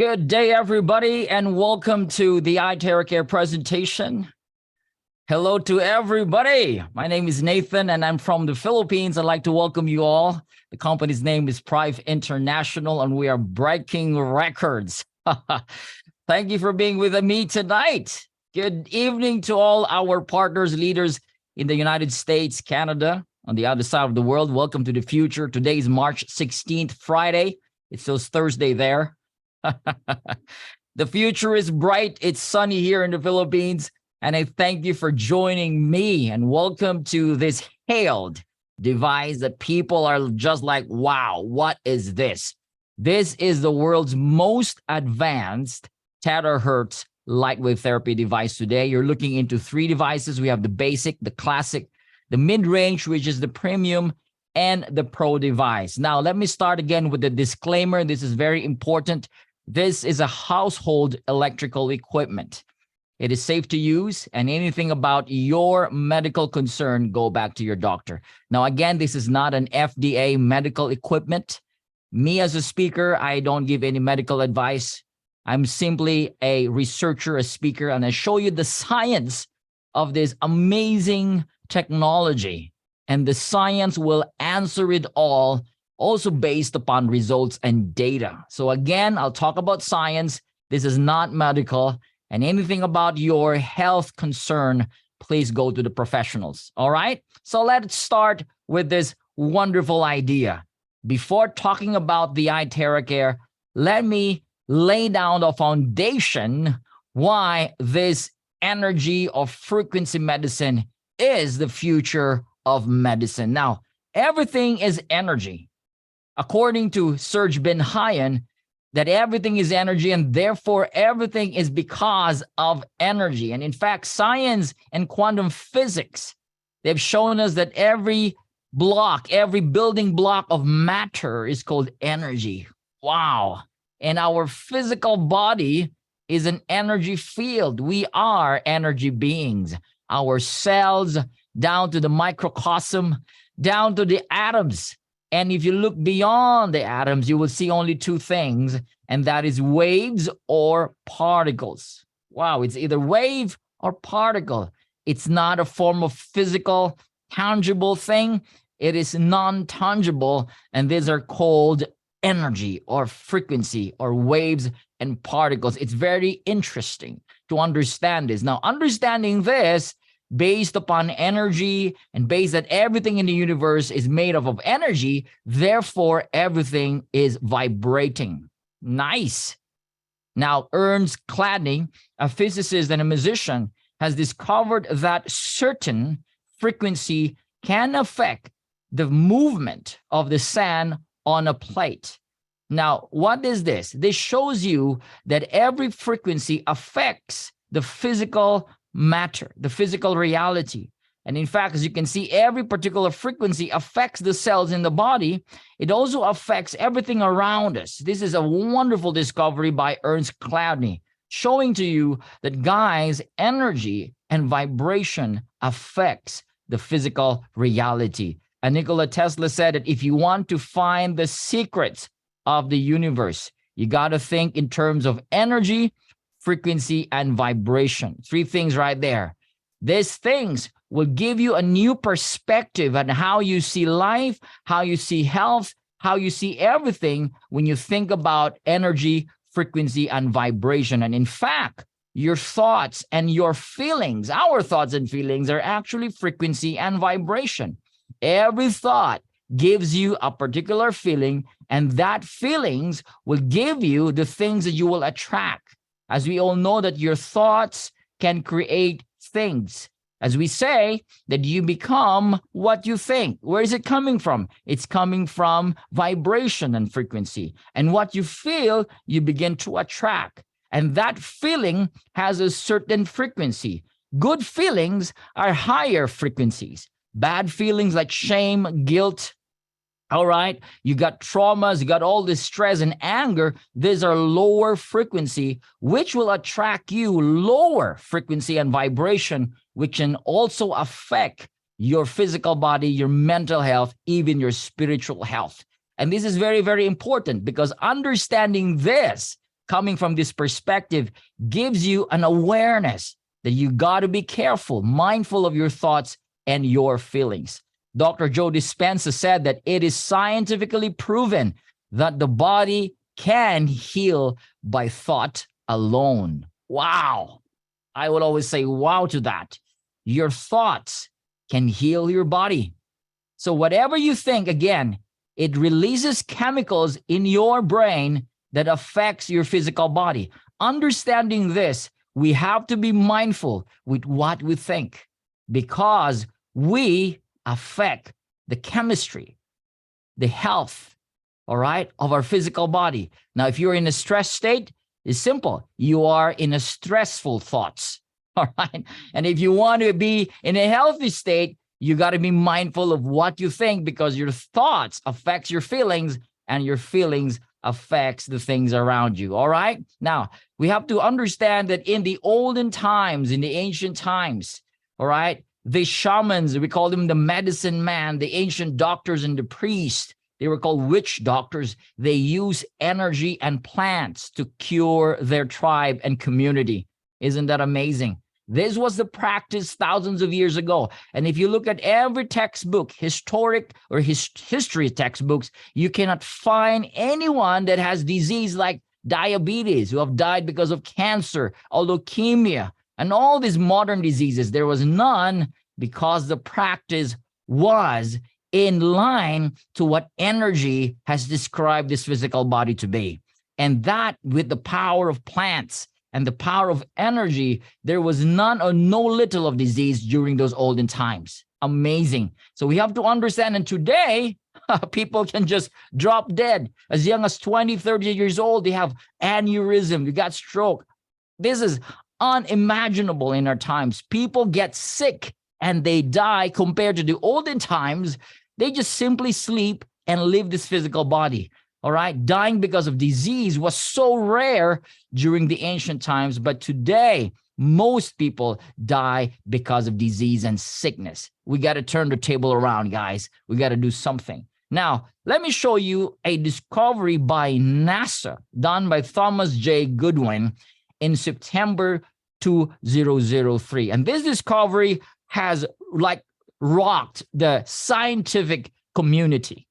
Good day, everybody, and welcome to the iTeraCare presentation. Hello to everybody. My name is Nathan, and I'm from the Philippines. I'd like to welcome you all. The company's name is Prive International, and we are breaking records. Thank you for being with me tonight. Good evening to all our partners, leaders in the United States, Canada, on the other side of the world. Welcome to the future. Today is March 16th, Friday. It says Thursday there. The future is bright. It's sunny here in the Philippines. And I thank you for joining me and welcome to this hailed device that people are just like, wow, what is this? This is the world's most advanced Terahertz light wave therapy device today. You're looking into three devices. We have the basic, the classic, the mid-range, which is the premium, and the pro device. Now, let me start again with the disclaimer. This is very important. This is a household electrical equipment. It is safe to use, and anything about your medical concern, go back to your doctor. Now, again, this is not an FDA medical equipment. Me as a speaker, I don't give any medical advice. I'm simply a researcher, a speaker, and I show you the science of this amazing technology. And the science will answer it all, also based upon results and data. So again, I'll talk about science. This is not medical. And anything about your health concern, please go to the professionals. All right? So let's start with this wonderful idea. Before talking about the iTeraCare, let me lay down the foundation why this energy or frequency medicine is the future of medicine. Now, everything is energy. According to Serge Ben Hayan, that everything is energy and therefore everything is because of energy. And in fact, science and quantum physics, they've shown us that every block, every building block of matter is called energy. Wow. And our physical body is an energy field. We are energy beings. Our cells, down to the microcosm, down to the atoms. And if you look beyond the atoms, you will see only two things, and that is waves or particles. Wow, it's either wave or particle. It's not a form of physical, tangible thing. It is non-tangible, and these are called energy or frequency or waves and particles. It's very interesting to understand this. Now, understanding this based upon energy and based that everything in the universe is made up of energy, therefore everything is vibrating. Nice. Now, Ernst Cladny, a physicist and a musician, has discovered that certain frequency can affect the movement of the sand on a plate. Now, what is this? This shows you that every frequency affects the physical matter, the physical reality. And in fact, as you can see, every particular frequency affects the cells in the body. It also affects everything around us. This is a wonderful discovery by Ernst Cladny, showing to you that, guys, energy and vibration affects the physical reality. And Nikola Tesla said that if you want to find the secrets of the universe, you got to think in terms of energy, frequency, and vibration. Three things right there. These things will give you a new perspective on how you see life, how you see health, how you see everything when you think about energy, frequency, and vibration. And in fact, your thoughts and your feelings, our thoughts and feelings, are actually frequency and vibration. Every thought gives you a particular feeling, and that feelings will give you the things that you will attract. As we all know that your thoughts can create things. As we say, that you become what you think. Where is it coming from? It's coming from vibration and frequency. And what you feel, you begin to attract. And that feeling has a certain frequency. Good feelings are higher frequencies. Bad feelings like shame, guilt, all right, you got traumas, you got all this stress and anger. These are lower frequency, which will attract you lower frequency and vibration, which can also affect your physical body, your mental health, even your spiritual health. And this is very, very important, because understanding this coming from this perspective gives you an awareness that you got to be careful, mindful of your thoughts and your feelings. Dr. Joe Dispenza said that it is scientifically proven that the body can heal by thought alone. Wow. I would always say wow to that. Your thoughts can heal your body. So whatever you think, again, it releases chemicals in your brain that affects your physical body. Understanding this, we have to be mindful with what we think because we affect the chemistry, the health, all right, of our physical body. Now, if you're in a stress state, it's simple. You are in a stressful thoughts, all right? And if you want to be in a healthy state, you got to be mindful of what you think because your thoughts affects your feelings and your feelings affects the things around you, all right? Now, we have to understand that in the olden times, in the ancient times, all right, the shamans, we call them the medicine man, the ancient doctors and the priests, they were called witch doctors. They use energy and plants to cure their tribe and community. Isn't that amazing? This was the practice thousands of years ago. And if you look at every textbook, historic or history textbooks, you cannot find anyone that has disease like diabetes, who have died because of cancer or leukemia, and all these modern diseases. There was none because the practice was in line to what energy has described this physical body to be. And that with the power of plants and the power of energy, there was none or no little of disease during those olden times. Amazing. So we have to understand, and today, people can just drop dead. As young as 20, 30 years old, they have aneurysm, they got stroke. This is unimaginable in our times. People get sick and they die compared to the olden times. They just simply sleep and live this physical body. All right. Dying because of disease was so rare during the ancient times. But today, most people die because of disease and sickness. We got to turn the table around, guys. We got to do something. Now, let me show you a discovery by NASA done by Thomas J. Goodwin in September 2003. And this discovery has like rocked the scientific community,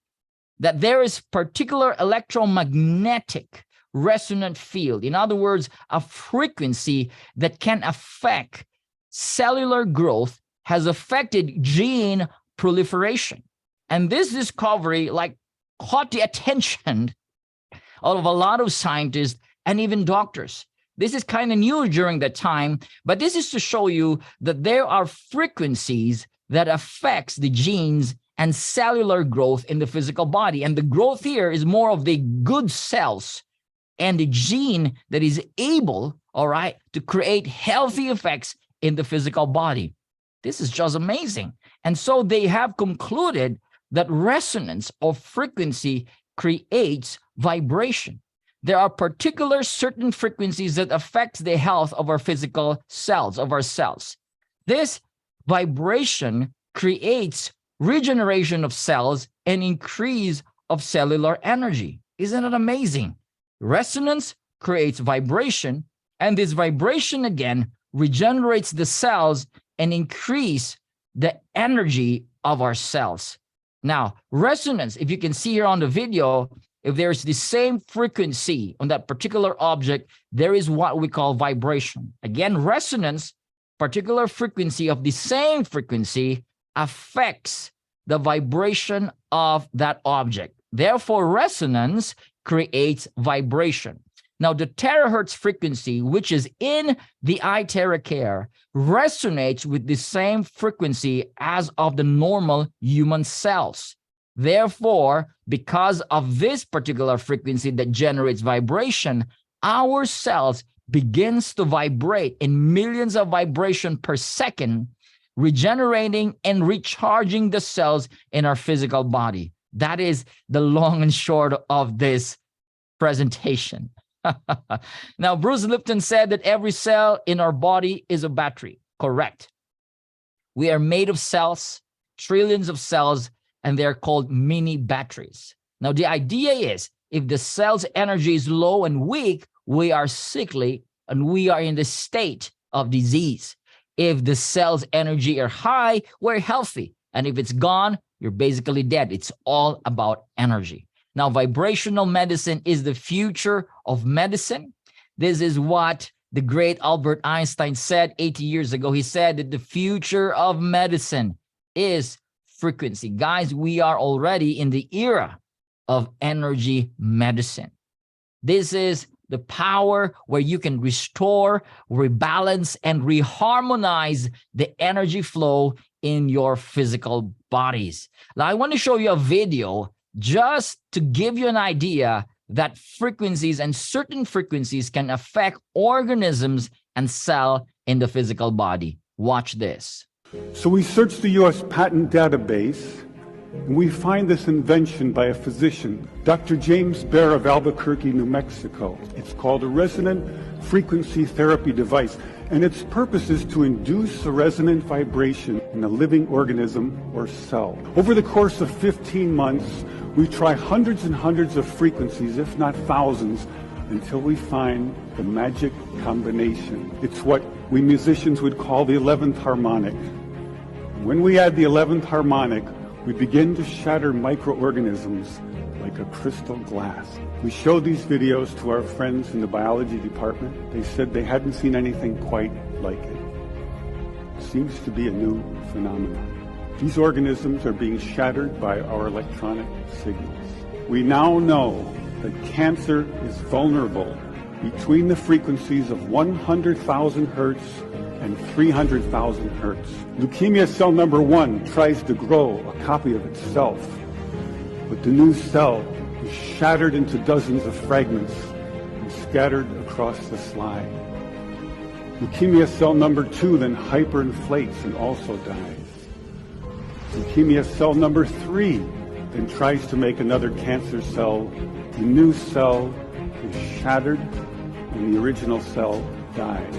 that there is particular electromagnetic resonant field. In other words, a frequency that can affect cellular growth has affected gene proliferation. And this discovery like caught the attention of a lot of scientists and even doctors. This is kind of new during that time, but this is to show you that there are frequencies that affects the genes and cellular growth in the physical body. And the growth here is more of the good cells and the gene that is able, all right, to create healthy effects in the physical body. This is just amazing. And so they have concluded that resonance or frequency creates vibration. There are particular certain frequencies that affect the health of our physical cells, of our cells. This vibration creates regeneration of cells and increase of cellular energy. Isn't it amazing? Resonance creates vibration, and this vibration again regenerates the cells and increase the energy of our cells. Now, resonance, if you can see here on the video, if there's the same frequency on that particular object, there is what we call vibration. Again, resonance, particular frequency of the same frequency affects the vibration of that object. Therefore, resonance creates vibration. Now, the terahertz frequency, which is in the iTeraCare, resonates with the same frequency as of the normal human cells. Therefore, because of this particular frequency that generates vibration, our cells begins to vibrate in millions of vibrations per second, regenerating and recharging the cells in our physical body. That is the long and short of this presentation. Now, Bruce Lipton said that every cell in our body is a battery. Correct. We are made of cells, trillions of cells, and they're called mini batteries. Now, the idea is If the cell's energy is low and weak, we are sickly and we are in the state of disease. If the cell's energy are high, we're healthy. And if it's gone, you're basically dead. It's all about energy. Now, vibrational medicine is the future of medicine. This is what the great Albert Einstein said 80 years ago. He said that the future of medicine is frequency. Guys, we are already in the era of energy medicine. This is the power where you can restore, rebalance, and reharmonize the energy flow in your physical bodies. Now, I want to show you a video just to give you an idea that frequencies and certain frequencies can affect organisms and cell in the physical body. Watch this. So we search the U.S. patent database, and we find this invention by a physician, Dr. James Bear of Albuquerque, New Mexico. It's called a resonant frequency therapy device, and its purpose is to induce a resonant vibration in a living organism or cell. Over the course of 15 months, we try hundreds and hundreds of frequencies, if not thousands, until we find the magic combination. It's what we musicians would call the 11th harmonic. When we add the 11th harmonic, we begin to shatter microorganisms like a crystal glass. We showed these videos to our friends in the biology department. They said they hadn't seen anything quite like it. It seems to be a new phenomenon. These organisms are being shattered by our electronic signals. We now know that cancer is vulnerable between the frequencies of 100,000 hertz and 300,000 hertz. Leukemia cell number 1 tries to grow a copy of itself, but the new cell is shattered into dozens of fragments and scattered across the slide. Leukemia cell number 2 then hyperinflates and also dies. Leukemia cell number 3 then tries to make another cancer cell. The new cell is shattered and the original cell dies.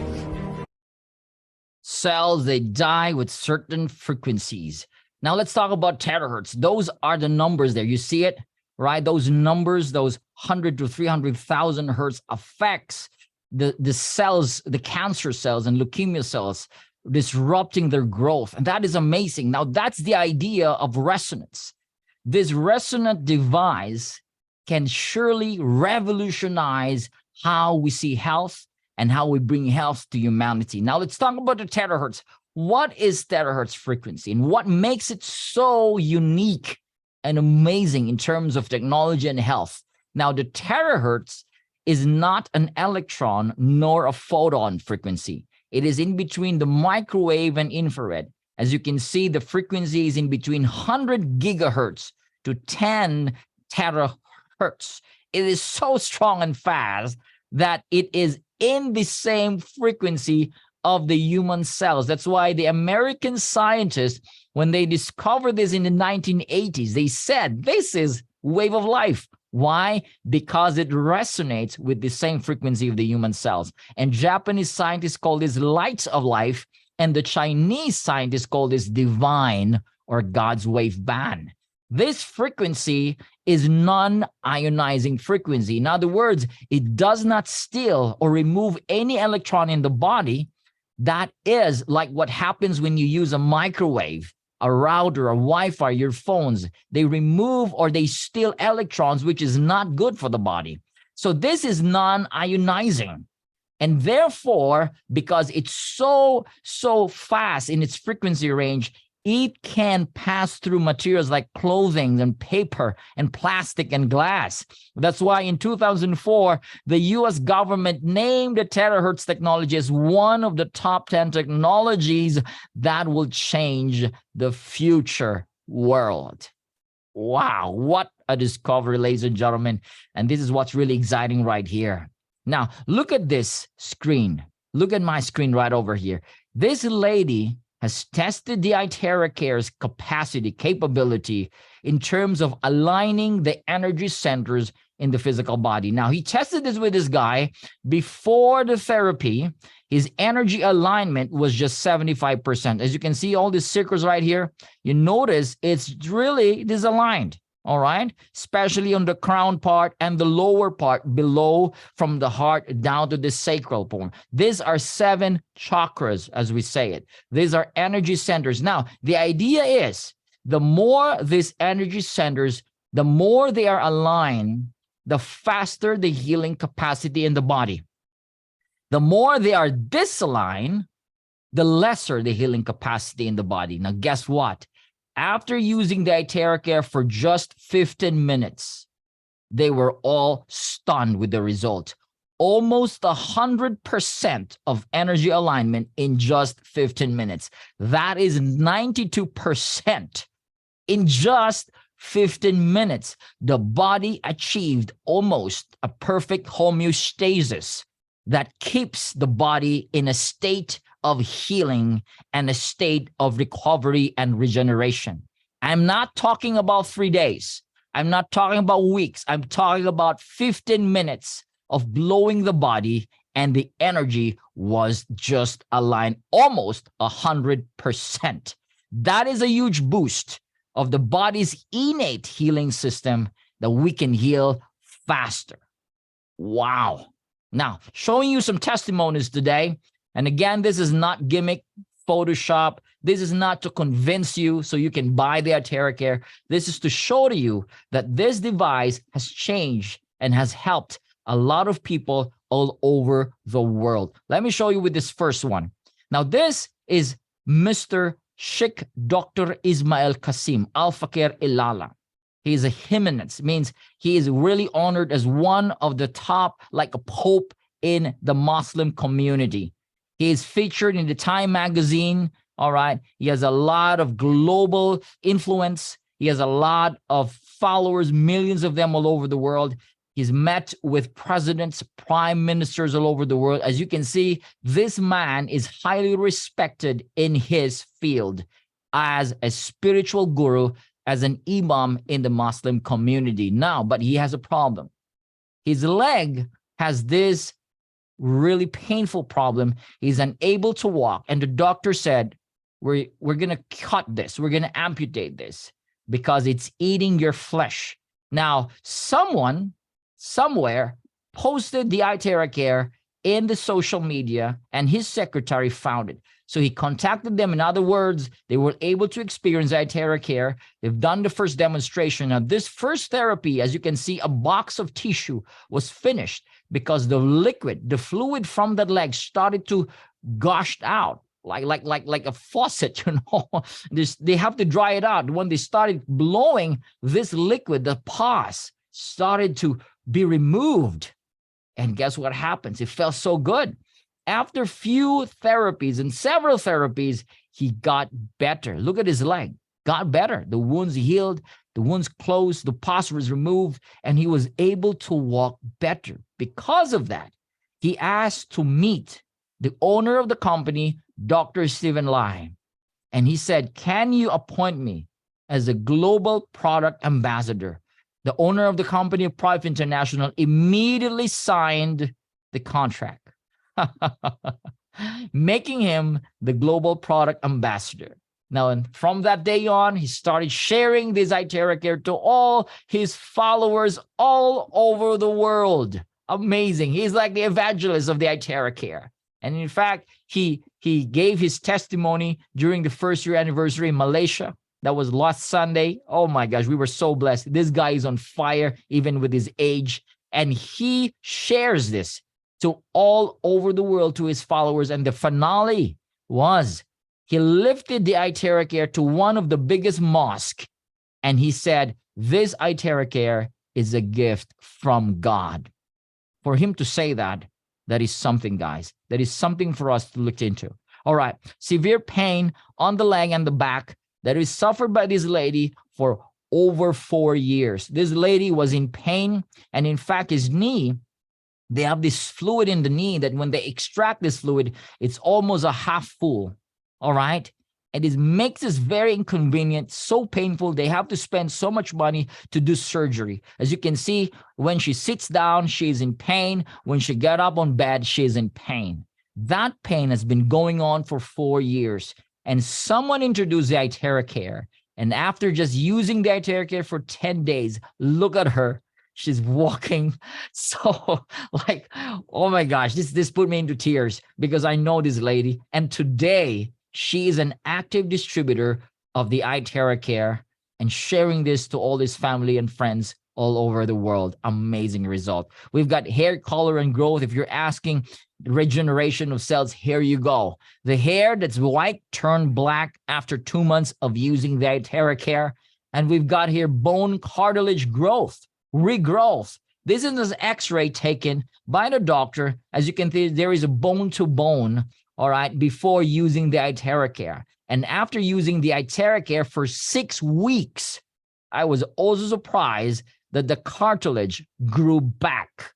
Cells, they die with certain frequencies. Now let's talk about terahertz. Those are the numbers there. You see it, right? Those numbers, those 100 to 300,000 hertz affects the cells, the cancer cells and leukemia cells, disrupting their growth. And that is amazing. Now that's the idea of resonance. This resonant device can surely revolutionize how we see health and how we bring health to humanity. Now let's talk about the terahertz. What is terahertz frequency and what makes it so unique and amazing in terms of technology and health? Now the terahertz is not an electron nor a photon frequency. It is in between the microwave and infrared. As you can see, the frequency is in between 100 gigahertz to 10 terahertz. It is so strong and fast that it is in the same frequency of the human cells. That's why the American scientists, when they discovered this in the 1980s, they said, this is wave of life. Why? Because it resonates with the same frequency of the human cells. And Japanese scientists call this light of life, and the Chinese scientists call this divine or God's wave band. This frequency is non-ionizing frequency. In other words, it does not steal or remove any electron in the body. That is like what happens when you use a microwave, a router, a Wi-Fi, your phones. They remove or they steal electrons, which is not good for the body. So this is non-ionizing. And therefore, because it's so fast in its frequency range, it can pass through materials like clothing and paper and plastic and glass. That's why in 2004, the US government named the terahertz technology as one of the top 10 technologies that will change the future world. Wow, what a discovery, ladies and gentlemen. And this is what's really exciting right here. Now, look at this screen. Look at my screen right over here. This lady has tested the iTeraCare's capability in terms of aligning the energy centers in the physical body. Now, he tested this with this guy. Before the therapy, his energy alignment was just 75%. As you can see, all these circles right here, you notice it's really disaligned. all right? Especially on the crown part and the lower part below, from the heart down to the sacral point. These are 7 chakras, as we say it. These are energy centers. Now, the idea is the more these energy centers, the more they are aligned, the faster the healing capacity in the body. The more they are disaligned, the lesser the healing capacity in the body. Now, guess what? After using the iTeraCare for just 15 minutes, they were all stunned with the result. Almost 100% of energy alignment in just 15 minutes. That is 92% in just 15 minutes. The body achieved almost a perfect homeostasis that keeps the body in a state of healing and a state of recovery and regeneration. I'm not talking about 3 days. I'm not talking about weeks. I'm talking about 15 minutes of blowing the body, and the energy was just aligned almost 100%. That is a huge boost of the body's innate healing system that we can heal faster. Wow. Now, showing you some testimonies today. And again, this is not gimmick, Photoshop. This is not to convince you so you can buy the iTeraCare. This is to show to you that this device has changed and has helped a lot of people all over the world. Let me show you with this first one. Now, this is Mr. Sheikh Dr. Ismail Qasim Al-Fakir Ilala. He is a Jimenez, means he is really honored as one of the top, like a pope in the Muslim community. He is featured in the Time magazine, all right? He has a lot of global influence. He has a lot of followers, millions of them all over the world. He's met with presidents, prime ministers all over the world. As you can see, this man is highly respected in his field as a spiritual guru, as an imam in the Muslim community now, but he has a problem. His leg has this really painful problem. He's unable to walk. And the doctor said, we're going to cut this. We're going to amputate this because it's eating your flesh. Now, someone somewhere posted the iTeraCare in the social media, and his secretary found it. So he contacted them. In other words, they were able to experience iTeraCare. They've done the first demonstration. Now, this first therapy, as you can see, a box of tissue was finished because the liquid, the fluid from that leg started to gush out like a faucet, you know. They have to dry it out. When they started blowing this liquid, the pus started to be removed. And guess what happens? It felt so good. After few therapies and several therapies, he got better. Look at his leg, got better. The wounds healed, the wounds closed, the pus was removed, and he was able to walk better. Because of that, he asked to meet the owner of the company, Dr. Stephen Lai. And he said, can you appoint me as a global product ambassador? The owner of the company, Private International, immediately signed the contract, making him the global product ambassador. Now, and from that day on, he started sharing this iTeraCare to all his followers all over the world. Amazing. He's like the evangelist of the iTeraCare. And in fact, he gave his testimony during the first year anniversary in Malaysia. That was last Sunday. Oh my gosh, we were so blessed. This guy is on fire, even with his age. And he shares this to all over the world, to his followers. And the finale was he lifted the iTeraCare to one of the biggest mosques. And he said, this iTeraCare is a gift from God. For him to say that, that is something, guys. That is something for us to look into. All right. Severe pain on the leg and the back that is suffered by this lady for over 4 years. This lady was in pain. And in fact, his knee, they have this fluid in the knee that when they extract this fluid, it's almost a half full. All right. And it makes this very inconvenient, so painful. They have to spend so much money to do surgery. As you can see, when she sits down, she's in pain. When she gets up on bed, she's in pain. That pain has been going on for 4 years. And someone introduced the iTeraCare, And after just using the iTeraCare for 10 days, look at her. She's walking so like, oh my gosh, this put me into tears because I know this lady. And today she is an active distributor of the iTeraCare and sharing this to all his family and friends all over the world. Amazing result. We've got hair color and growth. If you're asking regeneration of cells, here you go. The hair that's white turned black after 2 months of using the iTeraCare. And we've got here bone cartilage growth, regrowth. This is an x-ray taken by the doctor. As you can see, there is a bone to bone, all right, before using the iTeraCare. And after using the iTeraCare for 6 weeks, I was also surprised that the cartilage grew back.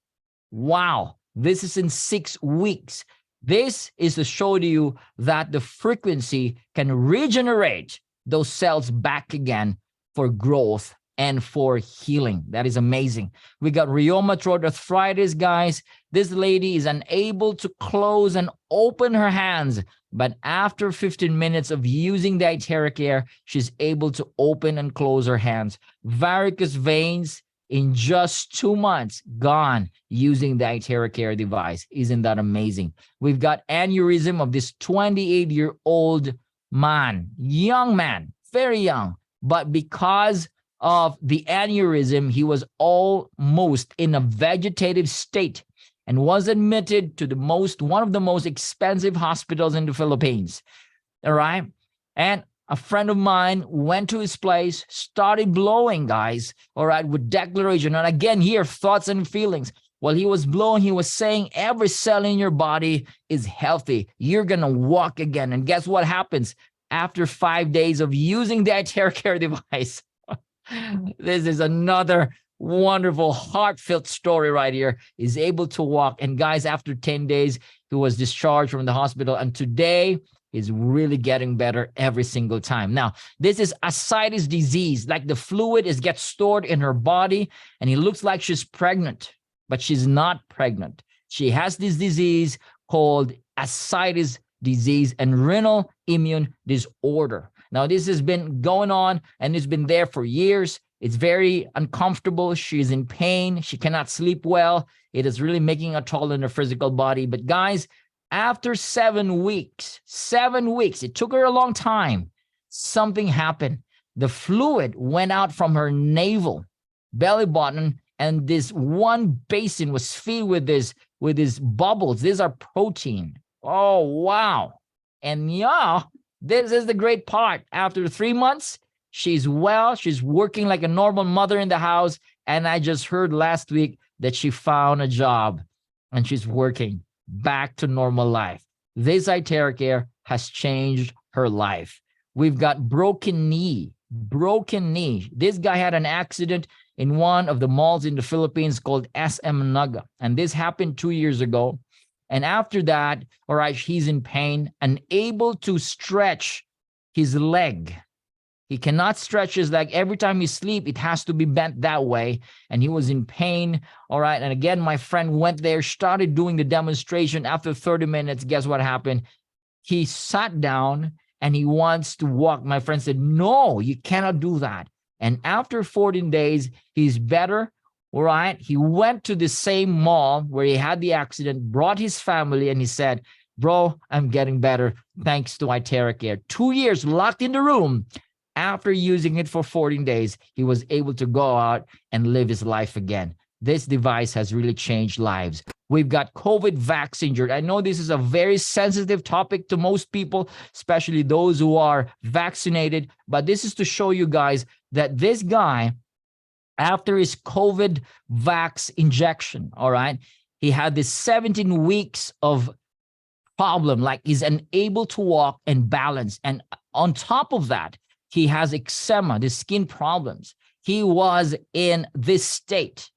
Wow, this is in 6 weeks. This is to show to you that the frequency can regenerate those cells back again for growth and for healing. That is amazing. We got rheumatoid arthritis, guys. This lady is unable to close and open her hands, but after 15 minutes of using the iTeraCare, she's able to open and close her hands. Varicose veins in just 2 months, gone using the iTeraCare device. Isn't that amazing? We've got aneurysm of this 28-year-old man, young man, very young, but because of the aneurysm, he was almost in a vegetative state and was admitted to one of the most expensive hospitals in the Philippines. All right. And a friend of mine went to his place, started blowing, guys, all right, with declaration. And again, here, thoughts and feelings. While he was blowing, he was saying, every cell in your body is healthy. You're going to walk again. And guess what happens after 5 days of using the iTeraCare device? This is another wonderful, heartfelt story right here. He's able to walk. And guys, after 10 days, he was discharged from the hospital. And today is really getting better every single time. Now, this is ascites disease, like the fluid gets stored in her body, and it looks like she's pregnant, but she's not pregnant. She has this disease called ascites disease and renal immune disorder. Now, this has been going on, and it's been there for years. It's very uncomfortable. She's in pain. She cannot sleep well. It is really making a toll on her physical body. But guys, after 7 weeks, it took her a long time, something happened. The fluid went out from her navel, belly button, and this one basin was filled with these bubbles. These are protein. Oh, wow. And yeah, this is the great part. After 3 months, she's well. She's working like a normal mother in the house. And I just heard last week that she found a job and she's working back to normal life. This iTeraCare has changed her life. We've got broken knee. This guy had an accident in one of the malls in the Philippines called SM Naga. And this happened 2 years ago. And after that, all right, he's in pain, unable to stretch his leg. He cannot stretch his leg. Every time he sleeps, it has to be bent that way. And he was in pain. All right. And again, my friend went there, started doing the demonstration. After 30 minutes, guess what happened? He sat down and he wants to walk. My friend said, no, you cannot do that. And after 14 days, he's better. All right. He went to the same mall where he had the accident, brought his family, and he said, bro, I'm getting better thanks to iTeraCare. 2 years locked in the room. After using it for 14 days, he was able to go out and live his life again. This device has really changed lives. We've got COVID vaccine. I know this is a very sensitive topic to most people, especially those who are vaccinated. But this is to show you guys that this guy, after his COVID vax injection, all right, he had this 17 weeks of problem, like he's unable to walk and balance. And on top of that, he has eczema, the skin problems. He was in this state.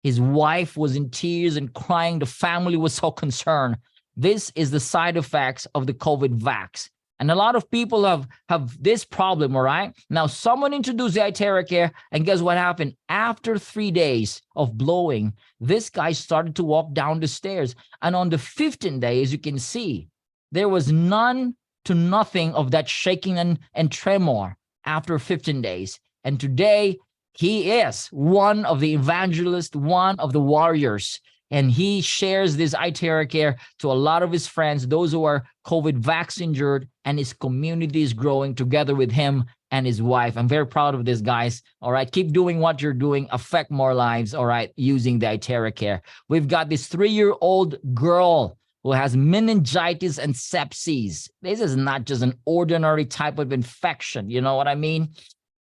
His wife was in tears and crying. The family was so concerned. This is the side effects of the COVID vax. And a lot of people have this problem, all right? Now, someone introduced the iTeraCare, and guess what happened? After 3 days of blowing, this guy started to walk down the stairs. And on the 15th day, as you can see, there was none to nothing of that shaking and tremor. after 15 days. And today, he is one of the evangelists, one of the warriors. And he shares this iTeraCare to a lot of his friends, those who are COVID vaccine injured, and his community is growing together with him and his wife. I'm very proud of this, guys. All right, keep doing what you're doing. Affect more lives, all right, using the iTeraCare. We've got this 3-year-old girl who has meningitis and sepsis. This is not just an ordinary type of infection. You know what I mean?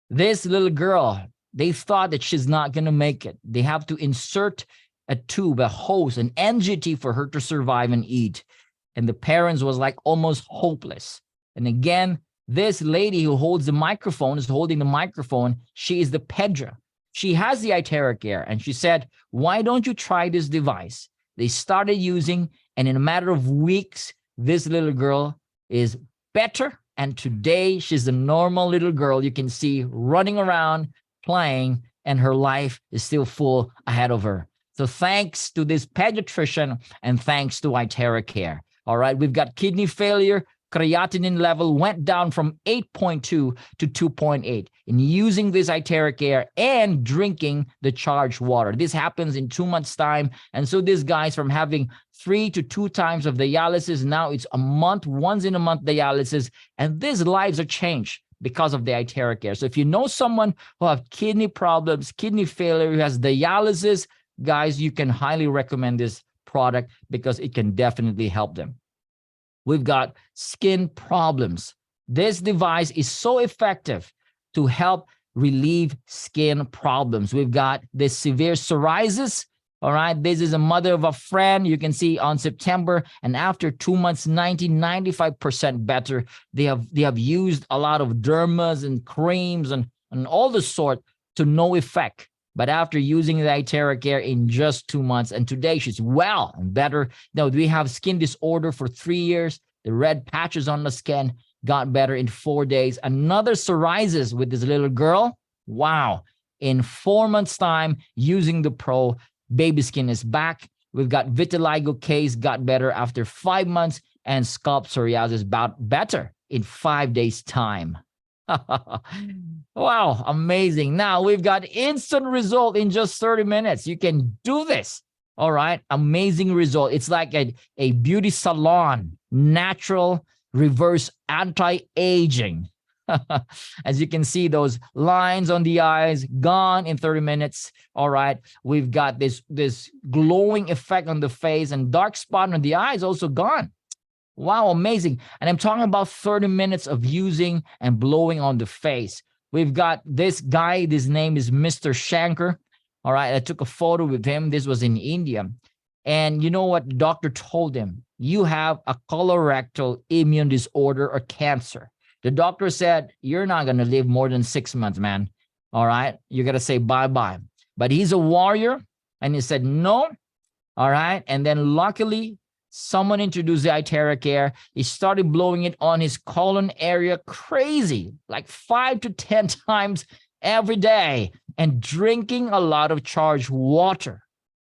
This little girl, they thought that she's not going to make it. They have to insert a tube, a hose, an NGT for her to survive and eat. And the parents was like almost hopeless. And again, this lady who holds the microphone is holding the microphone. She is the Pedra. She has the iTeraCare, and she said, why don't you try this device? They started using, and in a matter of weeks, this little girl is better. And today she's a normal little girl you can see running around, playing, and her life is still full ahead of her. So thanks to this pediatrician and thanks to iTeraCare. All right, we've got kidney failure. Creatinine level went down from 8.2 to 2.8 in using this iTeraCare and drinking the charged water. This happens in 2 months' time. And so this guy's from having 3 to 2 times of dialysis. Now it's a month, once in a month dialysis. And these lives are changed because of the iTeraCare. So if you know someone who have kidney problems, kidney failure, who has dialysis, guys, you can highly recommend this product because it can definitely help them. We've got skin problems. This device is so effective to help relieve skin problems. We've got this severe psoriasis. All right, this is a mother of a friend. You can see on September, and after 2 months, 95% better. They have used a lot of dermas and creams and all the sort to no effect. But after using the iTeraCare in just 2 months, and today she's well and better. Now, we have skin disorder for 3 years. The red patches on the skin got better in 4 days. Another psoriasis with this little girl. Wow. In 4 months' time, using the Pro, baby skin is back. We've got vitiligo case got better after 5 months, and scalp psoriasis better in 5 days' time. Wow, amazing. Now we've got instant result in just 30 minutes. You can do this. All right, amazing result. It's like a beauty salon, natural reverse anti-aging. As you can see, those lines on the eyes gone in 30 minutes. All right, we've got this glowing effect on the face, and dark spot on the eyes also gone. Wow, amazing. And I'm talking about 30 minutes of using and blowing on the face. We've got this guy, his name is Mr. Shankar. All right, I took a photo with him. This was in India. And you know what the doctor told him? You have a colorectal immune disorder or cancer. The doctor said, you're not going to live more than 6 months, man. All right, you're going to say bye-bye. But he's a warrior, and he said, no. All right, and then luckily, someone introduced the iTeraCare. He started blowing it on his colon area, crazy, like 5 to 10 times every day, and drinking a lot of charged water.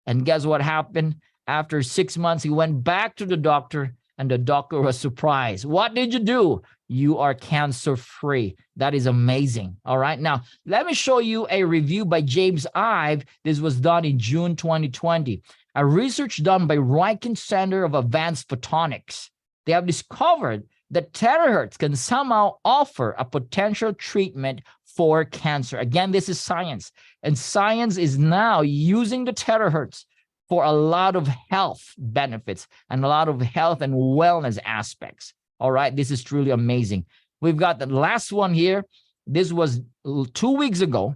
And guess what happened? After 6 months, he went back to the doctor, and the doctor was surprised. What did you do? You are cancer-free. That is amazing. All right. Now, let me show you a review by James Ive. This was done in June 2020. A research done by Riken Center of Advanced Photonics. They have discovered that terahertz can somehow offer a potential treatment for cancer. Again, this is science. And science is now using the terahertz for a lot of health benefits and a lot of health and wellness aspects. All right, this is truly amazing. We've got the last one here. This was 2 weeks ago.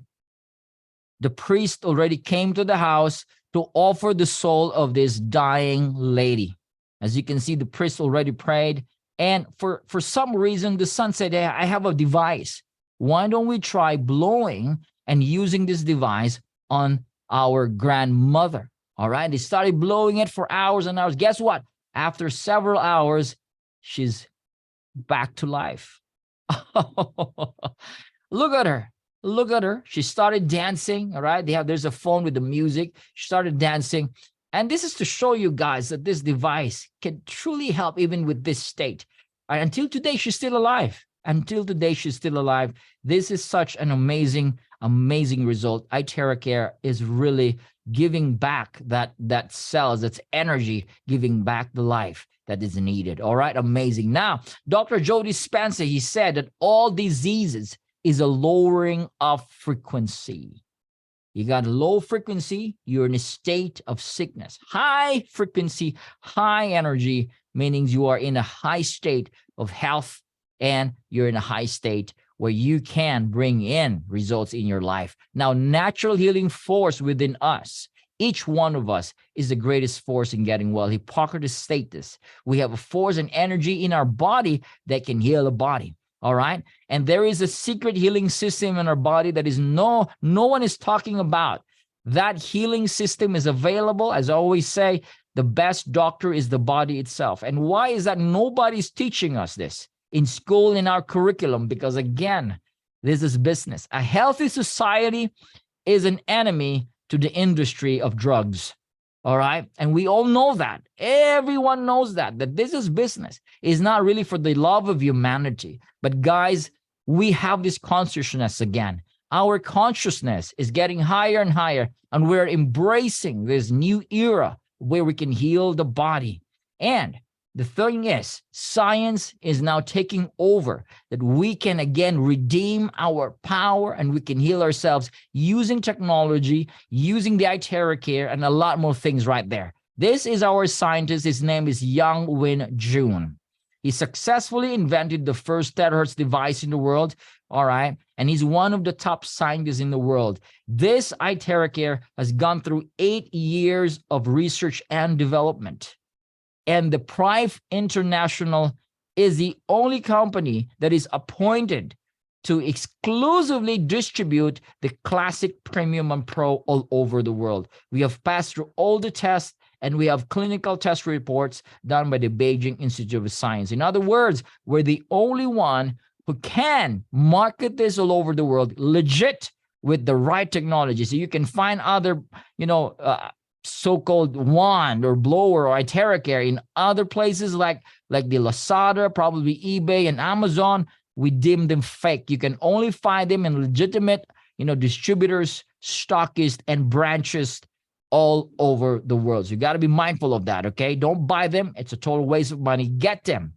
The priest already came to the house to offer the soul of this dying lady. As you can see, the priest already prayed. And for some reason, the son said, hey, I have a device. Why don't we try blowing and using this device on our grandmother? All right, they started blowing it for hours and hours. Guess what? After several hours, she's back to life. Look at her. Look at her. She started dancing. All right. There's a phone with the music. She started dancing. And this is to show you guys that this device can truly help even with this state. Until today, she's still alive. Until today, she's still alive. This is such an amazing, amazing result. iTeraCare is really giving back that cells, that's energy, giving back the life that is needed. All right, amazing. Now, Dr. Joe Dispenza, he said that all diseases is a lowering of frequency. You got low frequency, you're in a state of sickness. High frequency, high energy, meaning you are in a high state of health, and you're in a high state where you can bring in results in your life. Now, natural healing force within us, each one of us is the greatest force in getting well. Hippocrates stated this. We have a force and energy in our body that can heal a body. All right. And there is a secret healing system in our body that is no one is talking about. That healing system is available. As I always say, the best doctor is the body itself. And why is that? Nobody's teaching us this in school, in our curriculum, because again, this is business. A healthy society is an enemy to the industry of drugs. All right. And we all know that. Everyone knows that this is business. It's not really for the love of humanity. But guys, we have this consciousness again. Our consciousness is getting higher and higher, and we're embracing this new era where we can heal the body. And the thing is, science is now taking over, that we can again redeem our power and we can heal ourselves using technology, using the iTeraCare, and a lot more things right there. This is our scientist. His name is Yang Win Jun. He successfully invented the first Terahertz device in the world. All right. And he's one of the top scientists in the world. This iTeraCare has gone through 8 years of research and development. And the Prive International is the only company that is appointed to exclusively distribute the classic premium and pro all over the world. We have passed through all the tests, and we have clinical test reports done by the Beijing Institute of Science. In other words, we're the only one who can market this all over the world, legit, with the right technology. So you can find other, so-called wand or blower or iTeraCare in other places like the Lazada, probably eBay and Amazon. We deem them fake. You can only find them in legitimate, distributors, stockists, and branches all over the world. So you got to be mindful of that, okay? Don't buy them. It's a total waste of money. Get them.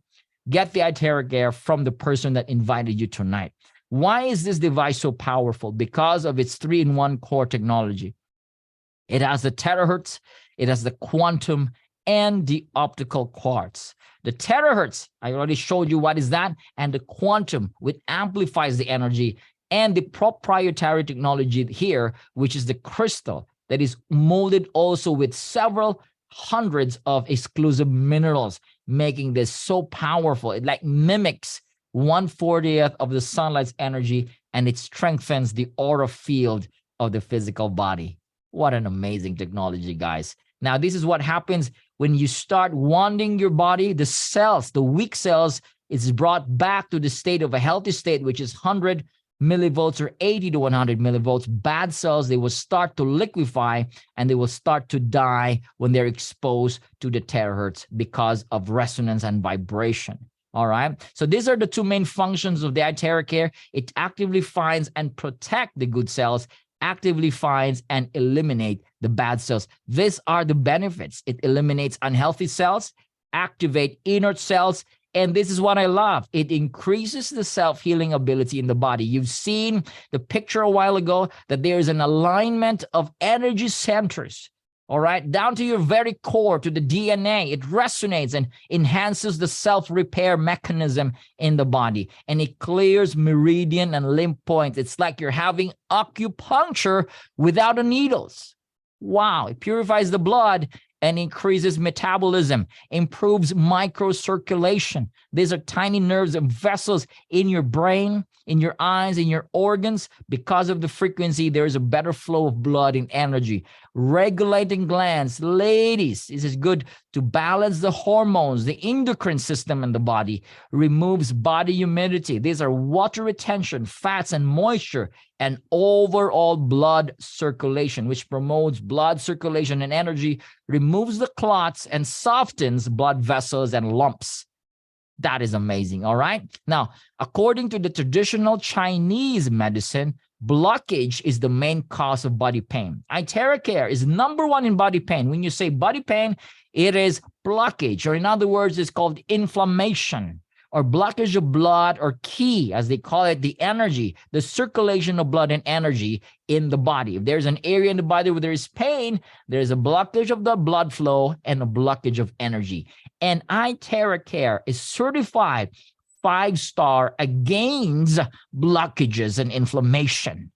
Get the iTeraCare from the person that invited you tonight. Why is this device so powerful? Because of its 3-in-1 core technology. It has the terahertz, it has the quantum, and the optical quartz. The terahertz, I already showed you what is that, and the quantum, which amplifies the energy, and the proprietary technology here, which is the crystal that is molded also with several hundreds of exclusive minerals, making this so powerful. It like mimics 1/40th of the sunlight's energy, and it strengthens the aura field of the physical body. What an amazing technology, guys. Now, this is what happens when you start wanding your body. The cells, the weak cells, is brought back to the state of a healthy state, which is 100 millivolts or 80 to 100 millivolts. Bad cells, they will start to liquefy and they will start to die when they're exposed to the terahertz because of resonance and vibration. All right. So these are the two main functions of the iTeraCare. It actively finds and protects the good cells, actively finds and eliminate the bad cells. These are the benefits. It eliminates unhealthy cells, activate inert cells, and this is what I love. It increases the self-healing ability in the body. You've seen the picture a while ago that there is an alignment of energy centers, all right, down to your very core, to the DNA. It resonates and enhances the self-repair mechanism in the body. And it clears meridian and lymph points. It's like you're having acupuncture without the needles. Wow. It purifies the blood and increases metabolism, improves microcirculation. These are tiny nerves and vessels in your brain, in your eyes, in your organs. Because of the frequency, there is a better flow of blood and energy. Regulating glands. Ladies, this is good to balance the hormones, the endocrine system in the body. Removes body humidity. These are water retention, fats and moisture, and overall blood circulation, which promotes blood circulation and energy, removes the clots, and softens blood vessels and lumps. That is amazing. All right. Now, according to the traditional Chinese medicine, blockage is the main cause of body pain. iTeraCare is #1 in body pain. When you say body pain, it is blockage, or in other words, it's called inflammation or blockage of blood, or qi, as they call it, the energy, the circulation of blood and energy in the body. If there's an area in the body where there is pain, there's a blockage of the blood flow and a blockage of energy. And iTeraCare is certified 5-star against blockages and inflammation.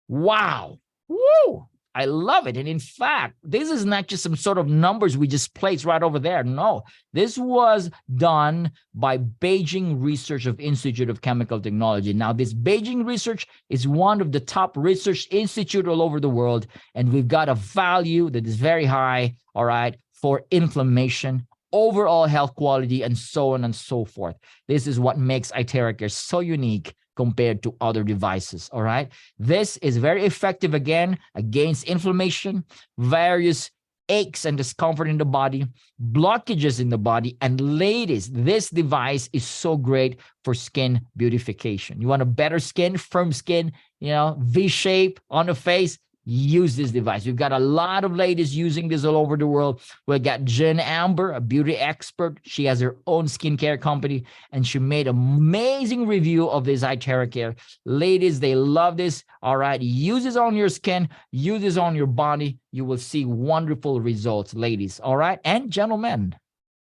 Wow. Woo. I love it. And in fact, this is not just some sort of numbers we just placed right over there. No, this was done by Beijing Research of Institute of Chemical Technology. Now, this Beijing research is one of the top research institute all over the world. And we've got a value that is very high, all right, for inflammation, overall health quality, and so on and so forth. This is what makes iTeraCare so unique compared to other devices, all right? This is very effective, again, against inflammation, various aches and discomfort in the body, blockages in the body, and ladies, this device is so great for skin beautification. You want a better skin, firm skin, V-shape on the face, use this device. We've got a lot of ladies using this all over the world. We've got Jen Amber, a beauty expert. She has her own skincare company, and she made an amazing review of this iTeraCare. Ladies, they love this. All right, use this on your skin, use this on your body. You will see wonderful results, ladies. All right, and gentlemen.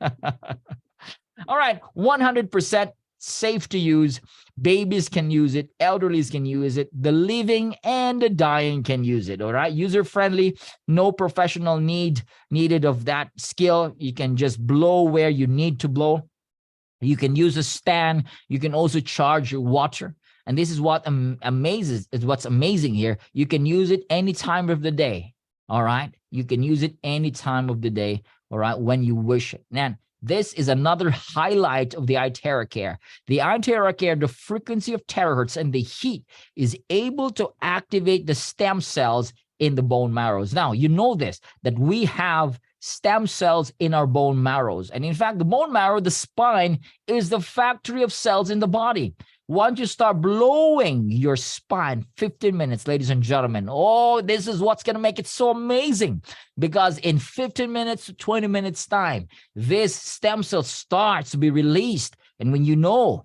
All right, 100% safe to use. Babies can use it. Elderlies can use it. The living and the dying can use it. All right. User friendly. No professional needed of that skill. You can just blow where you need to blow. You can use a stand. You can also charge your water. And this is what what's amazing here. You can use it any time of the day. All right. You can use it any time of the day. All right. When you wish it. Now, this is another highlight of the iTeraCare. The iTeraCare, the frequency of terahertz and the heat is able to activate the stem cells in the bone marrows. Now, you know this, that we have stem cells in our bone marrows. And in fact, the bone marrow, the spine, is the factory of cells in the body. Once you start blowing your spine, 15 minutes, ladies and gentlemen, oh, this is what's going to make it so amazing. Because in 15 minutes to 20 minutes time, this stem cell starts to be released. And when you know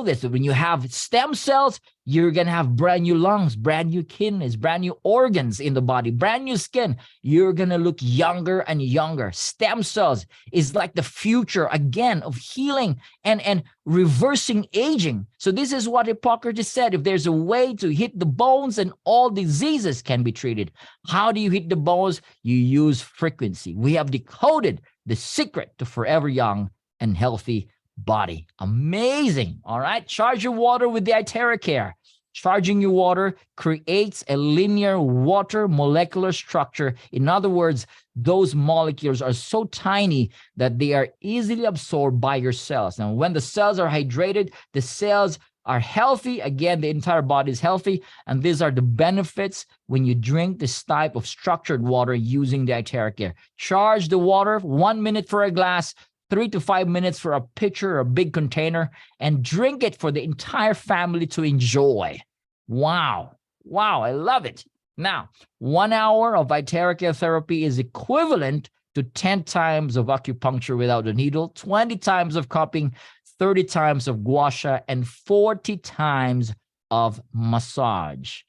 this, when you have stem cells, you're going to have brand new lungs, brand new kidneys, brand new organs in the body, brand new skin. You're going to look younger and younger. Stem cells is like the future, again, of healing and reversing aging. So this is what Hippocrates said. If there's a way to hit the bones, and all diseases can be treated. How do you hit the bones? You use frequency. We have decoded the secret to forever young and healthy body. Amazing. All right. Charge your water with the iTeraCare. Charging your water creates a linear water molecular structure. In other words, those molecules are so tiny that they are easily absorbed by your cells. Now, when the cells are hydrated, the cells are healthy. Again, the entire body is healthy. And these are the benefits when you drink this type of structured water using the iTeraCare. Charge the water, 1 minute for a glass, 3 to 5 minutes for a pitcher or a big container, and drink it for the entire family to enjoy. Wow. Wow, I love it. Now, 1 hour of iTeraCare therapy is equivalent to 10 times of acupuncture without a needle, 20 times of cupping, 30 times of gua sha, and 40 times of massage.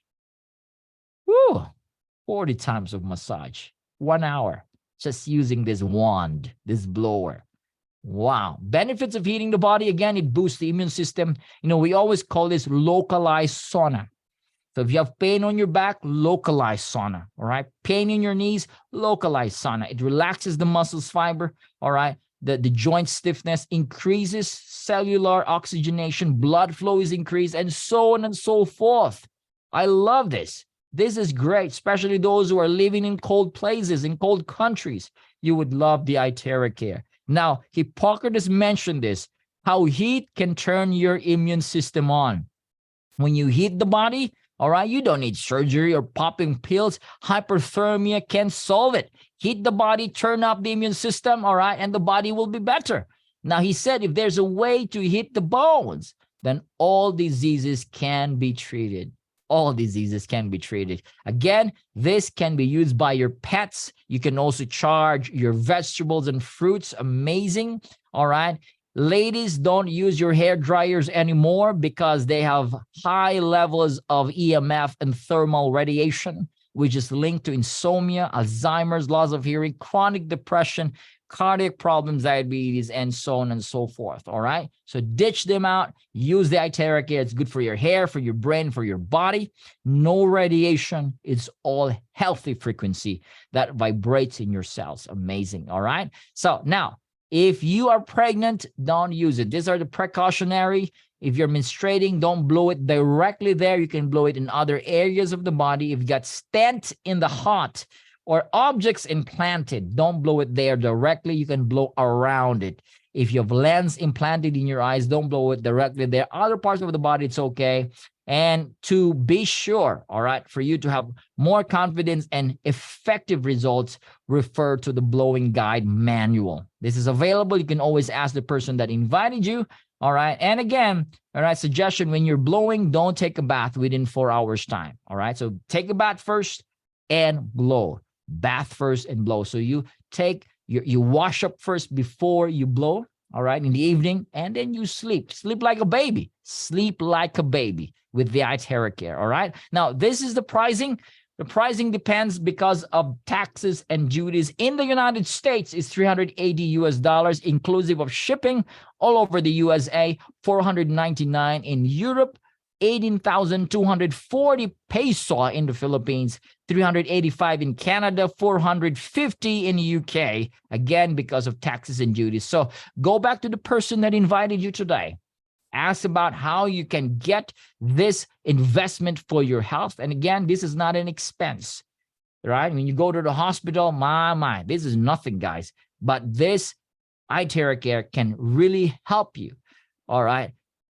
Woo! 40 times of massage. 1 hour, just using this wand, this blower. Wow. Benefits of heating the body. Again, it boosts the immune system. We always call this localized sauna. So if you have pain on your back, localized sauna. All right. Pain in your knees, localized sauna. It relaxes the muscles fiber. All right. The joint stiffness increases cellular oxygenation, blood flow is increased, and so on and so forth. I love this. This is great, especially those who are living in cold places, in cold countries. You would love the iTeraCare. Now, Hippocrates mentioned this, how heat can turn your immune system on. When you heat the body, all right, you don't need surgery or popping pills. Hyperthermia can solve it. Heat the body, turn up the immune system, all right, and the body will be better. Now, he said if there's a way to hit the bones, then all diseases can be treated. All diseases can be treated. Again, this can be used by your pets. You can also charge your vegetables and fruits. Amazing. All right. Ladies, don't use your hair dryers anymore because they have high levels of EMF and thermal radiation, which is linked to insomnia, Alzheimer's, loss of hearing, chronic depression, cardiac problems, diabetes, and so on and so forth. All right. So ditch them out. Use the iTeraCare. It's good for your hair, for your brain, for your body. No radiation. It's all healthy frequency that vibrates in your cells. Amazing. All right. So now, if you are pregnant, don't use it. These are the precautionary. If you're menstruating, don't blow it directly there. You can blow it in other areas of the body. If you got stent in the heart, or objects implanted, don't blow it there directly. You can blow around it. If you have lens implanted in your eyes, don't blow it directly there. Other parts of the body, it's okay. And to be sure, all right, for you to have more confidence and effective results, refer to the blowing guide manual. This is available. You can always ask the person that invited you. All right. And again, all right, suggestion, when you're blowing, don't take a bath within 4 hours time. All right. So take a bath first and blow. Bath first and blow. So you you wash up first before you blow, all right, in the evening, and then you sleep like a baby. Sleep like a baby with the iTeraCare. All right. Now, this is the pricing. The pricing depends because of taxes and duties. In the United States, is $380 inclusive of shipping all over the USA, $499 in Europe, 18,240 peso in the Philippines, 385 in Canada, 450 in the UK, again, because of taxes and duties. So go back to the person that invited you today. Ask about how you can get this investment for your health. And again, this is not an expense, right? When you go to the hospital, my, this is nothing, guys. But this iTeraCare can really help you, all right?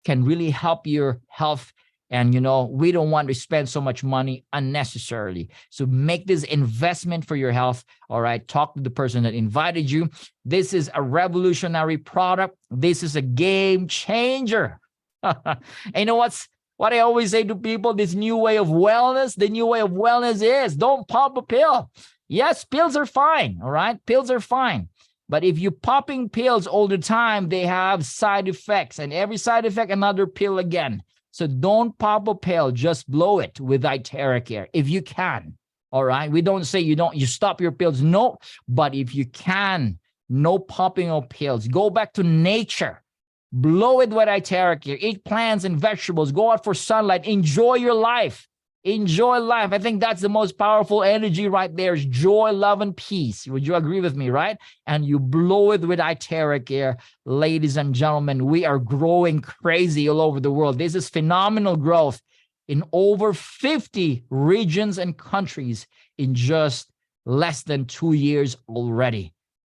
Can really help your health. And, you know, we don't want to spend so much money unnecessarily. So make this investment for your health. All right. Talk to the person that invited you. This is a revolutionary product. This is a game changer. And you know what I always say to people, this new way of wellness, the new way of wellness is don't pop a pill. Yes, pills are fine. All right. Pills are fine. But if you're popping pills all the time, they have side effects, and every side effect, another pill again. So don't pop a pill, just blow it with iTeraCare if you can. All right. We don't say you stop your pills. No, but if you can, no popping of pills. Go back to nature. Blow it with iTeraCare. Eat plants and vegetables. Go out for sunlight. Enjoy your life. Enjoy life. I think that's the most powerful energy right there, is joy, love, and peace. Would you agree with me, right? And you blow it with iTeraCare. Ladies and gentlemen, we are growing crazy all over the world. This is phenomenal growth in over 50 regions and countries in just less than 2 years already.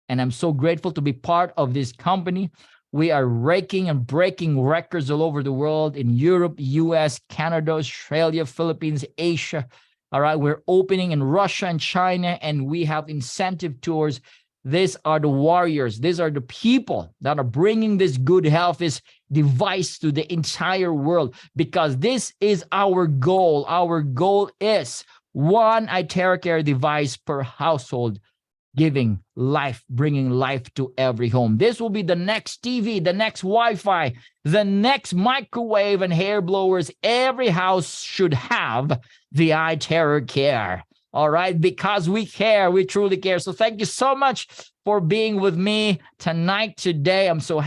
And I'm so grateful to be part of this company. We are raking and breaking records all over the world, in Europe, US, Canada, Australia, Philippines, Asia. All right. We're opening in Russia and China, and we have incentive tours. These are the warriors. These are the people that are bringing this good health, this device to the entire world, because this is our goal. Our goal is one iTeraCare device per household, giving life, bringing life to every home. This will be the next TV, the next Wi-Fi, the next microwave and hair blowers. Every house should have the iTeraCare. All right, because we care, we truly care. So thank you so much for being with me today. I'm so happy.